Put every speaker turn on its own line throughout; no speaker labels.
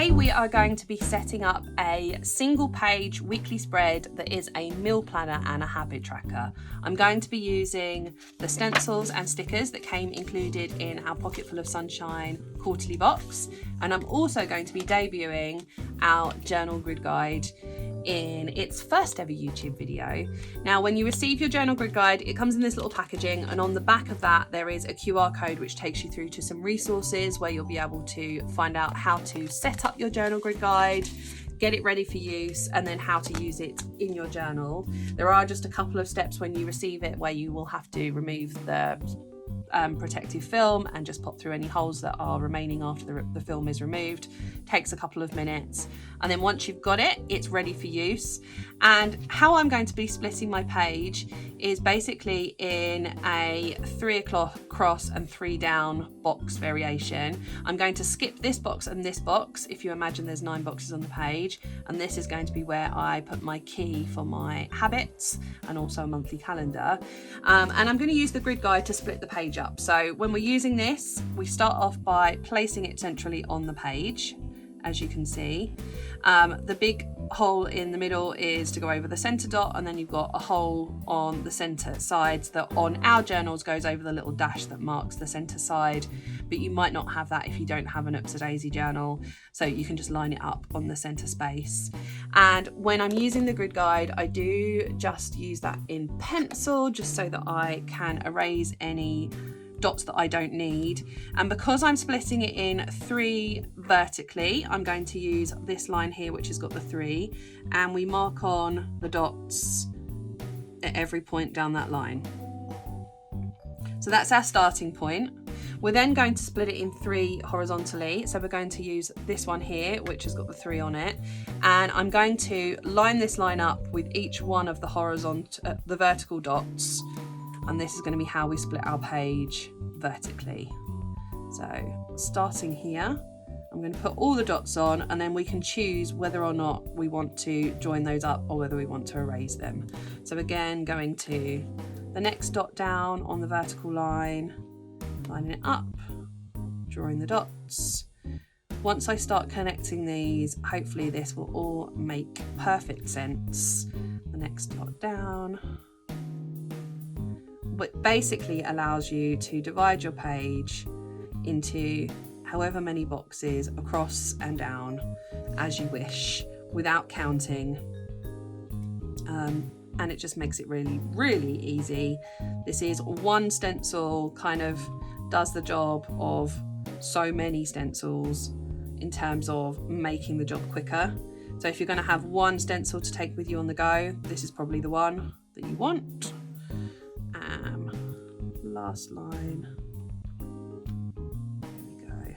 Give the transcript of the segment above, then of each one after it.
Today we are going to be setting up a single page weekly spread that is a meal planner and a habit tracker. I'm going to be using the stencils and stickers that came included in our Pocketful of Sunshine quarterly box, and I'm also going to be debuting our journal grid guide in its first ever YouTube video. Now, when you receive your journal grid guide, it comes in this little packaging, and on the back of that there is a QR code which takes you through to some resources where you'll be able to find out how to set up your journal grid guide, get it ready for use, and then how to use it in your journal. There are just a couple of steps when you receive it where you will have to remove the protective film and just pop through any holes that are remaining after the film is removed. Takes a couple of minutes, and then once you've got it, it's ready for use. And how I'm going to be splitting my page is basically in a 3 across and 3 down box variation. I'm going to skip this box and this box. If you imagine, there's 9 boxes on the page, and this is going to be where I put my key for my habits and also a monthly calendar. And I'm going to use the grid guide to split the page up. So when we're using this, we start off by placing it centrally on the page, as you can see. The big hole in the middle is to go over the center dot, and then you've got a hole on the center sides that on our journals goes over the little dash that marks the center side, but you might not have that if you don't have an Oops a Daisy journal, so you can just line it up on the center space. And when I'm using the grid guide, I do just use that in pencil just so that I can erase any dots that I don't need. And because I'm splitting it in 3 vertically, I'm going to use this line here which has got the 3, and we mark on the dots at every point down that line. So that's our starting point. We're then going to split it in 3 horizontally, so we're going to use this one here which has got the 3 on it, and I'm going to line this line up with each one of the vertical dots. And this is going to be how we split our page vertically. So starting here, I'm going to put all the dots on, and then we can choose whether or not we want to join those up or whether we want to erase them. So again, going to the next dot down on the vertical line, lining it up, drawing the dots. Once I start connecting these, hopefully this will all make perfect sense. The next dot down. But basically allows you to divide your page into however many boxes across and down as you wish without counting, and it just makes it really, really easy. This is one stencil, kind of does the job of so many stencils in terms of making the job quicker. So if you're going to have one stencil to take with you on the go, this is probably the one that you want. Last line. There we go.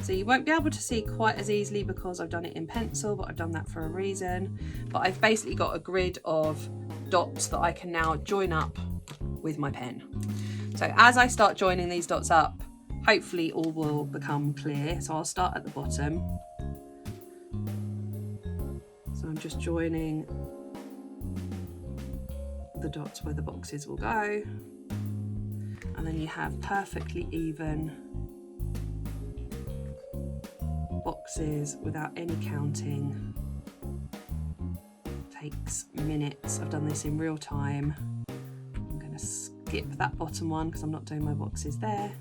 So you won't be able to see quite as easily because I've done it in pencil, but I've done that for a reason. But I've basically got a grid of dots that I can now join up with my pen. So as I start joining these dots up, hopefully all will become clear. So I'll start at the bottom. So I'm just joining the dots where the boxes will go, and then you have perfectly even boxes without any counting. Takes minutes. I've done this in real time. I'm going to skip that bottom one because I'm not doing my boxes there.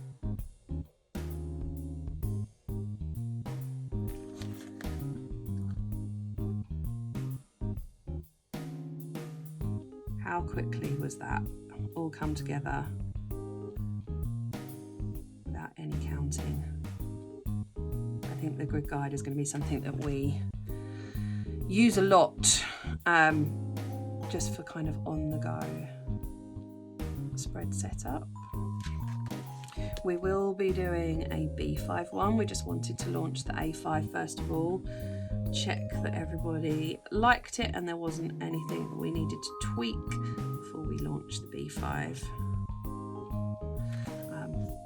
How quickly was that all come together without any counting? I think the grid guide is going to be something that we use a lot, just for kind of on the go spread setup. We will be doing a B5 one. We just wanted to launch the A5 first of all. Check that everybody liked it and there wasn't anything that we needed to tweak before we launch the B5.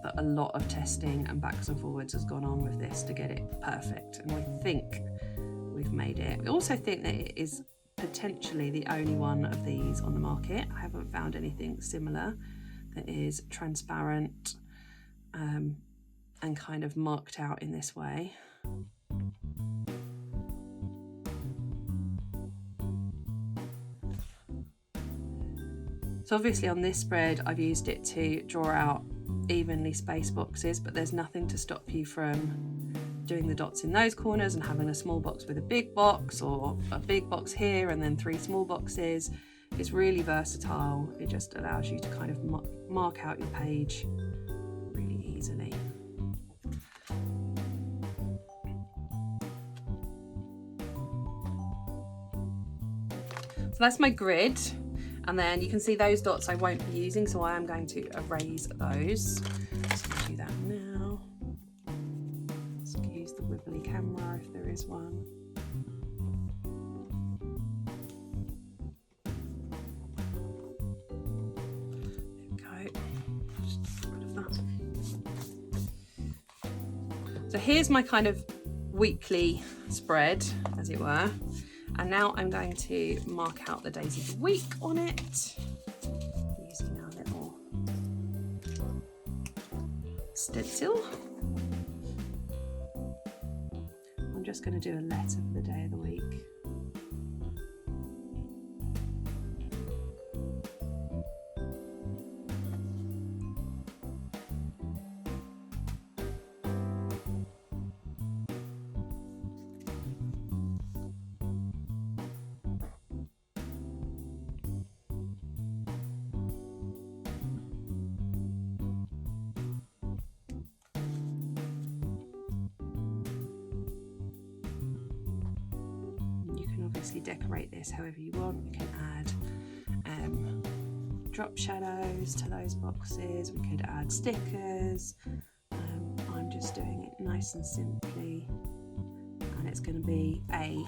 But a lot of testing and backs and forwards has gone on with this to get it perfect, and we think we've made it. We also think that it is potentially the only one of these on the market. I haven't found anything similar that is transparent and kind of marked out in this way. So obviously on this spread I've used it to draw out evenly spaced boxes, but there's nothing to stop you from doing the dots in those corners and having a small box with a big box, or a big box here and then 3 small boxes. It's really versatile. It just allows you to kind of mark out your page really easily. So that's my grid. And then you can see those dots I won't be using, so I am going to erase those. So I'll do that now. Let's use the wibbly camera if there is one. There we go. Just get rid of that. So here's my kind of weekly spread, as it were. And now I'm going to mark out the days of the week on it, using our little stencil. I'm just going to do a letter for the day of the week. Obviously decorate this however you want. You can add drop shadows to those boxes, we could add stickers. I'm just doing it nice and simply, and it's going to be a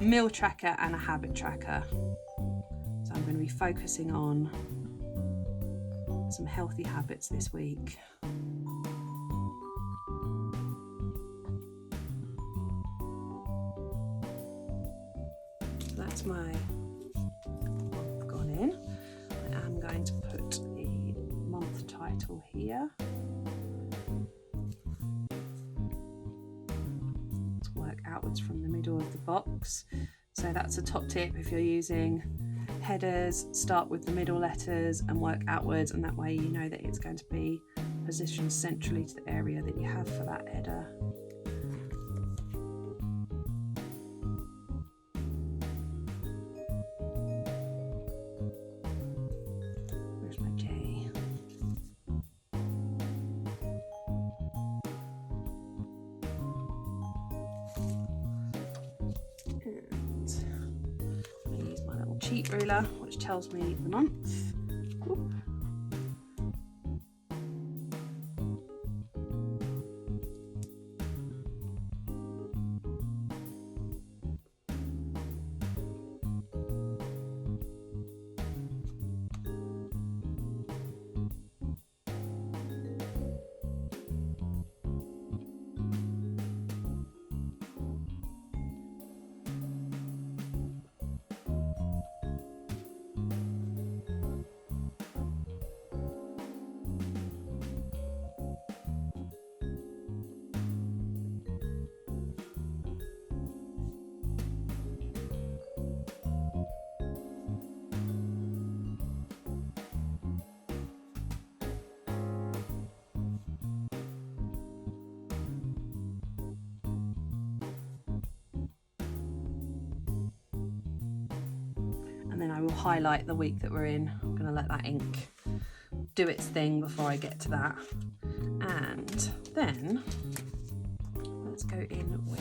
meal tracker and a habit tracker. So I'm going to be focusing on some healthy habits this week. That's my month gone in. I am going to put the month title here. To work outwards from the middle of the box. So that's a top tip if you're using headers. Start with the middle letters and work outwards, and that way you know that it's going to be positioned centrally to the area that you have for that header. Cheat ruler, which tells me the month. Whoop. And then I will highlight the week that we're in. I'm going to let that ink do its thing before I get to that. And then let's go in with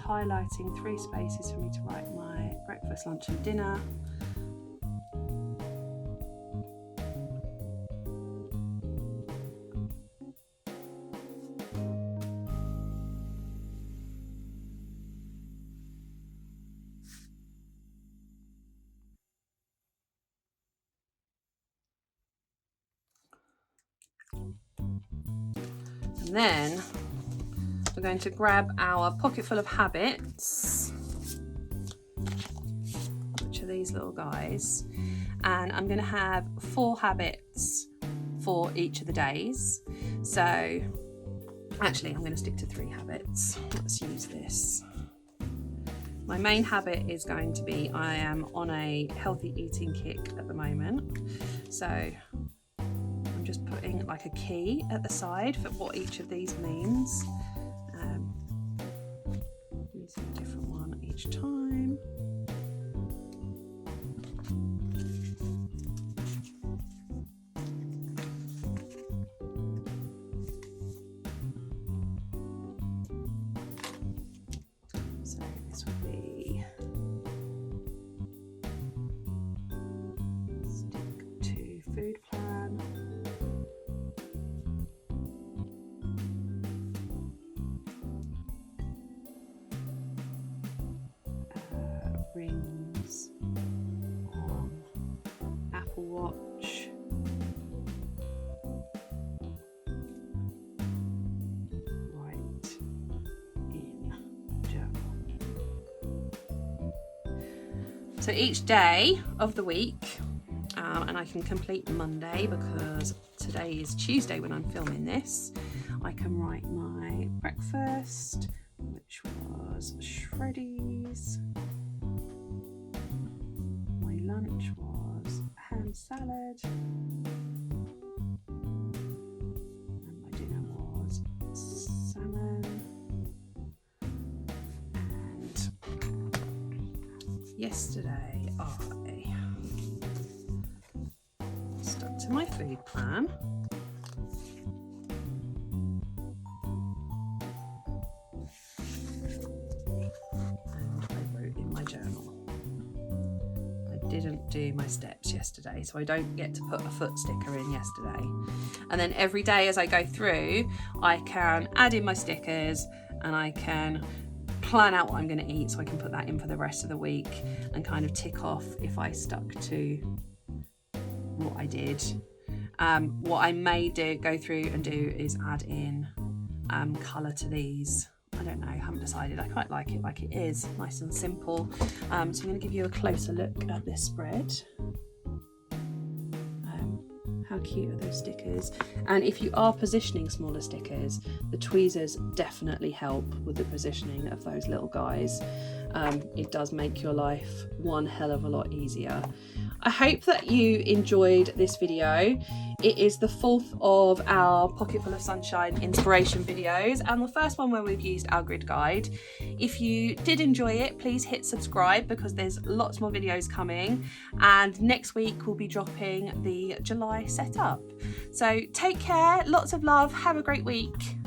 highlighting 3 spaces for me to write my breakfast, lunch and dinner. And then we're going to grab our pocket full of habits, which are these little guys, and I'm going to have 4 habits for each of the days. So actually I'm going to stick to 3 habits. Let's use this. My main habit is going to be, I am on a healthy eating kick at the moment, so I'm just putting like a key at the side for what each of these means, using a different one each time. Food plan. Rings on Apple Watch. Write in journal. So each day of the week, and I can complete Monday because today is Tuesday when I'm filming this, I can write my breakfast, which was shreddies. My lunch was ham salad. And my dinner was salmon. And yesterday I stuck to my food plan. And I wrote in my journal. I didn't do my steps yesterday, so I don't get to put a foot sticker in yesterday. And then every day as I go through, I can add in my stickers and I can plan out what I'm going to eat, so I can put that in for the rest of the week and kind of tick off if I stuck to what I did. What I may go through and do is add in colour to these. I don't know, I haven't decided. I quite like it is, nice and simple. So I'm going to give you a closer look at this spread. How cute are those stickers? And if you are positioning smaller stickers, the tweezers definitely help with the positioning of those little guys. It does make your life one hell of a lot easier. I hope that you enjoyed this video. It is the 4th of our Pocket Full of Sunshine inspiration videos and the first one where we've used our grid guide. If you did enjoy it, please hit subscribe because there's lots more videos coming, and next week we'll be dropping the July setup. So take care, lots of love, have a great week.